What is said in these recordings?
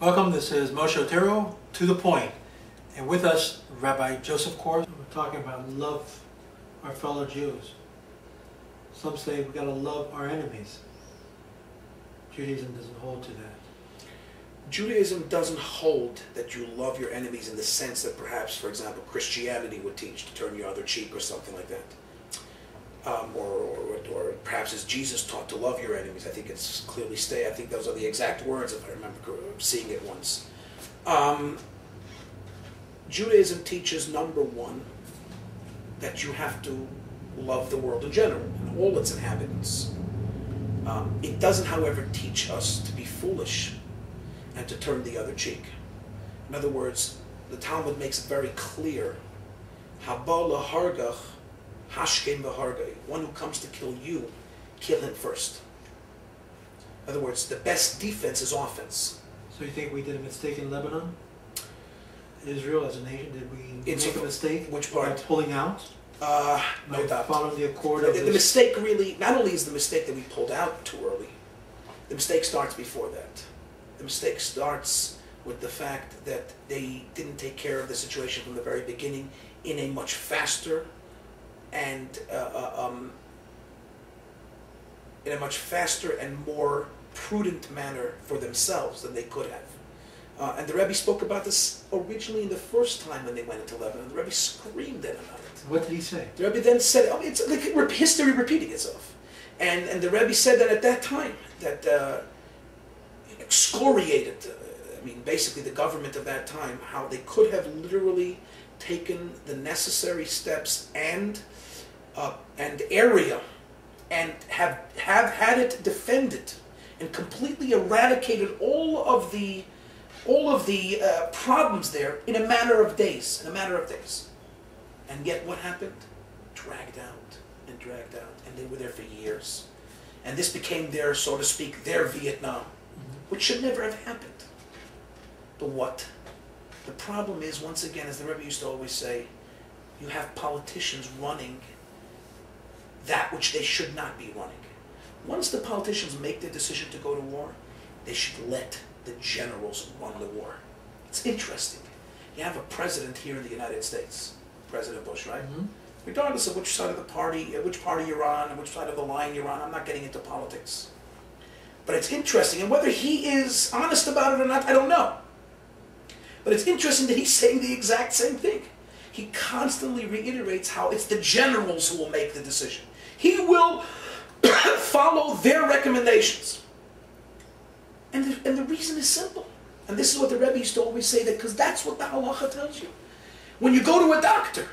Welcome, this is Moshe Otero, To the Point. And with us, Rabbi Korf. We're talking about love our fellow Jews. Some say we've got to love our enemies. Judaism doesn't hold to that. Judaism doesn't hold that you love your enemies in the sense that perhaps, for example, Christianity would teach to turn your other cheek or something like that. Or perhaps as Jesus taught to love your enemies. I think it's clearly stated. I think those are the exact words, if I remember seeing it once. Judaism teaches, number one, that you have to love the world in general, and all its inhabitants. It doesn't, however, teach us to be foolish and to turn the other cheek. In other words, the Talmud makes it very clear, Haba lahargach hashkem v'hargai. One who comes to kill you, kill him first. In other words, the best defense is offense. So you think we did a mistake in Lebanon? Israel as a nation, did we make a mistake? Which part? By pulling out? No doubt. Following the accord of the mistake really, not only is the mistake that we pulled out too early, the mistake starts before that. The mistake starts with the fact that they didn't take care of the situation from the very beginning in a much faster and more prudent manner for themselves than they could have. And the Rebbe spoke about this originally in the first time when they went into Lebanon. The Rebbe screamed at him about it. What did he say? The Rebbe then said, it's like history repeating itself. And the Rebbe said that at that time, that excoriated, basically the government of that time, how they could have literally taken the necessary steps and area and have had it defended and completely eradicated all of the problems there in a matter of days. And yet what happened? Dragged out and dragged out, and they were there for years. And this became their, so to speak, their Vietnam, which should never have happened. But what? The problem is, once again, as the Rebbe used to always say, you have politicians running that which they should not be running. Once the politicians make their decision to go to war, they should let the generals run the war. It's interesting. You have a president here in the United States, President Bush, right? Mm-hmm. Regardless of which side of the party, which party you're on, and which side of the line you're on, I'm not getting into politics. But it's interesting, and whether he is honest about it or not, I don't know. But it's interesting that he's saying the exact same thing. He constantly reiterates how it's the generals who will make the decision. He will follow their recommendations. And the reason is simple. And this is what the Rebbe used to always say, that because that's what the halacha tells you. When you go to a doctor,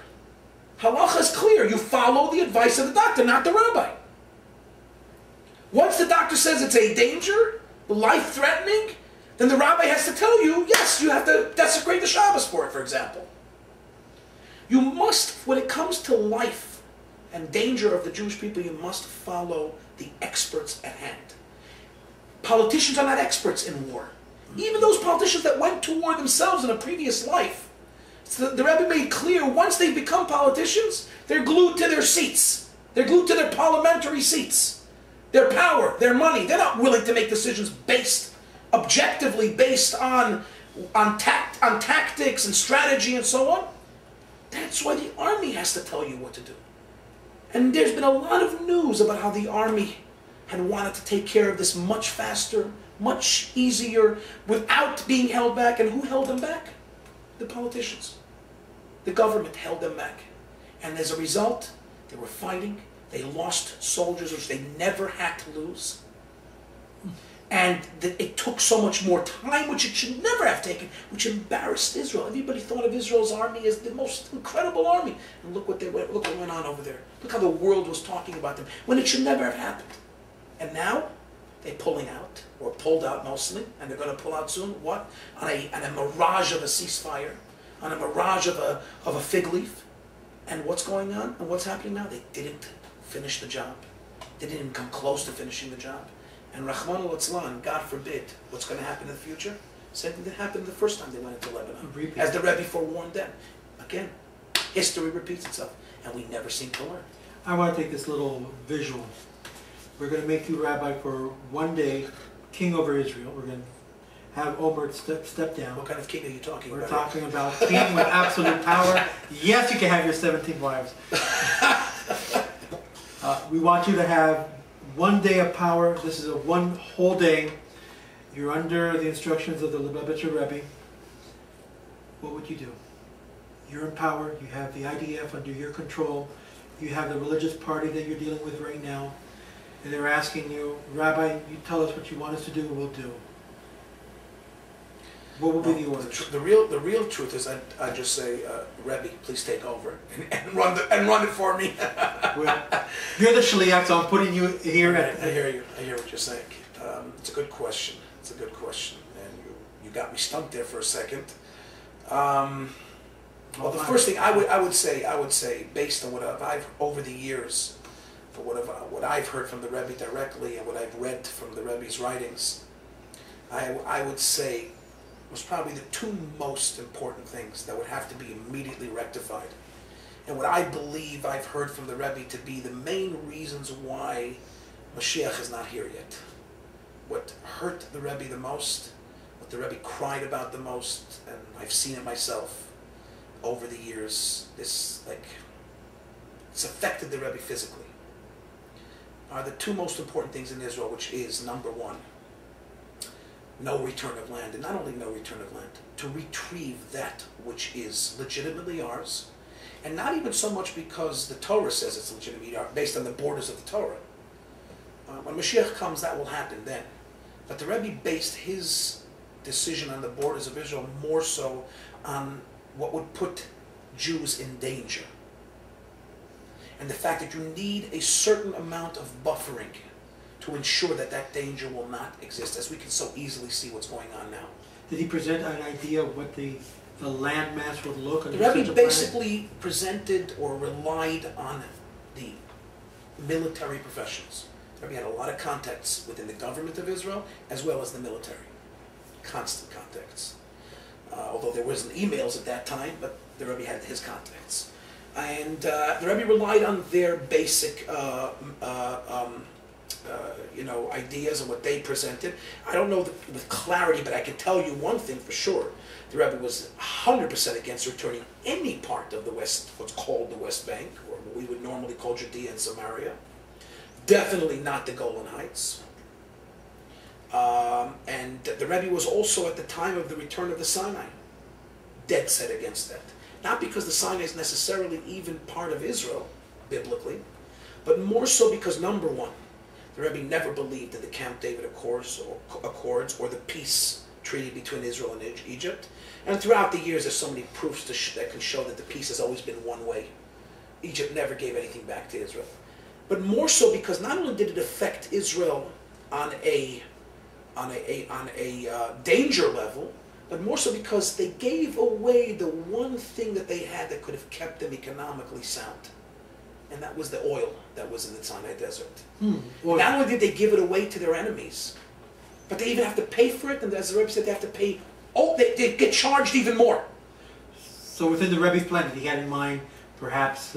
halacha is clear. You follow the advice of the doctor, not the rabbi. Once the doctor says it's a danger, life-threatening, then the rabbi has to tell you, yes, you have to desecrate the Shabbos for it, for example. You must, when it comes to life and danger of the Jewish people, you must follow the experts at hand. Politicians are not experts in war. Even those politicians that went to war themselves in a previous life, the Rebbe made clear, once they become politicians, they're glued to their seats. They're glued to their parliamentary seats. Their power, their money. They're not willing to make decisions objectively based on tactics and strategy and so on. That's why the army has to tell you what to do. And there's been a lot of news about how the army had wanted to take care of this much faster, much easier, without being held back. And who held them back? The politicians. The government held them back. And as a result, they were fighting. They lost soldiers, which they never had to lose. And it took so much more time, which it should never have taken, which embarrassed Israel. Everybody thought of Israel's army as the most incredible army. And look what went on over there. Look how the world was talking about them, when it should never have happened. And now, they're pulling out, or pulled out mostly, and they're going to pull out soon. What? On a mirage of a ceasefire, on a mirage of a fig leaf. And what's going on? And what's happening now? They didn't finish the job. They didn't even come close to finishing the job. And Rahman al-Atzlan, God forbid, what's going to happen in the future? Same thing that happened the first time they went into Lebanon. As the Rebbe forewarned them. Again, history repeats itself, and we never seem to learn. I want to take this little visual. We're going to make you rabbi for one day, king over Israel. have Omer step down. What kind of king are you talking We're about? talking about king with absolute power. Yes, you can have your 17 wives. We want you to have 1 day of power. This is a one whole day. You're under the instructions of the Lubavitcher Rebbe. What would you do? You're in power. You have the IDF under your control. You have the religious party that you're dealing with right now. And they're asking you, Rabbi, you tell us what you want us to do, we'll do. What will be the order? The real truth is I just say, Rebbe, please take over and run it for me. Well, you're the shliach, so I'm putting you here. I hear you. I hear what you're saying. It's a good question. It's a good question, and you got me stumped there for a second. Well, the first thing I would say, based on what I've over the years, for what I've heard from the Rebbe directly and what I've read from the Rebbe's writings, I would say was probably the two most important things that would have to be immediately rectified, and what I believe I've heard from the Rebbe to be the main reasons why Mashiach is not here yet. What hurt the Rebbe the most, what the Rebbe cried about the most, and I've seen it myself over the years, it's affected the Rebbe physically, are the two most important things in Israel, which is, number one, no return of land, and not only no return of land, to retrieve that which is legitimately ours, and not even so much because the Torah says it's legitimately ours, based on the borders of the Torah. When Mashiach comes, that will happen then. But the Rebbe based his decision on the borders of Israel more so on what would put Jews in danger. And the fact that you need a certain amount of buffering to ensure that that danger will not exist, as we can so easily see what's going on now. Did he present an idea of what the landmass would look like? The Rebbe basically presented or relied on the military professionals. The Rebbe had a lot of contacts within the government of Israel as well as the military. Constant contacts. Although there wasn't emails at that time, but the Rebbe had his contacts. And the Rebbe relied on their basic ideas and what they presented. I don't know with clarity, but I can tell you one thing for sure. The Rebbe was 100% against returning any part of the West, what's called the West Bank, or what we would normally call Judea and Samaria. Definitely not the Golan Heights. And the Rebbe was also, at the time of the return of the Sinai, dead set against that. Not because the Sinai is necessarily even part of Israel, biblically, but more so because, number one, the Rebbe never believed in the Camp David Accords or the peace treaty between Israel and Egypt. And throughout the years, there's so many proofs that can show that the peace has always been one way. Egypt never gave anything back to Israel. But more so because not only did it affect Israel on a danger level, but more so because they gave away the one thing that they had that could have kept them economically sound. And that was the oil that was in the Sinai desert. Not only did they give it away to their enemies, but they even have to pay for it, and as the Rebbe said, they have to pay, they get charged even more. So within the Rebbe's plan, did he have in mind perhaps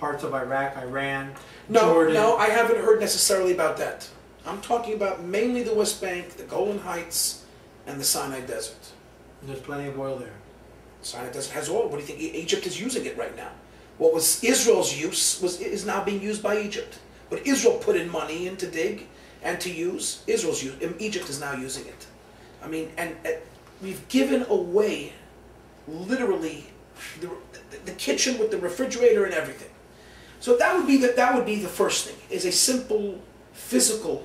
parts of Iraq, Iran, Jordan? No, I haven't heard necessarily about that. I'm talking about mainly the West Bank, the Golan Heights, and the Sinai Desert. And there's plenty of oil there. Sinai Desert has oil. What do you think? Egypt is using it right now. What was Israel's use is now being used by Egypt. But Israel put in money in to dig and to use. Egypt is now using it. I mean, and we've given away literally the kitchen with the refrigerator and everything. So that would be the first thing, is a simple physical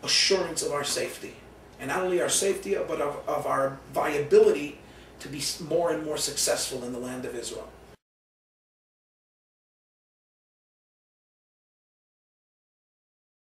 assurance of our safety. And not only our safety, but of our viability to be more and more successful in the land of Israel.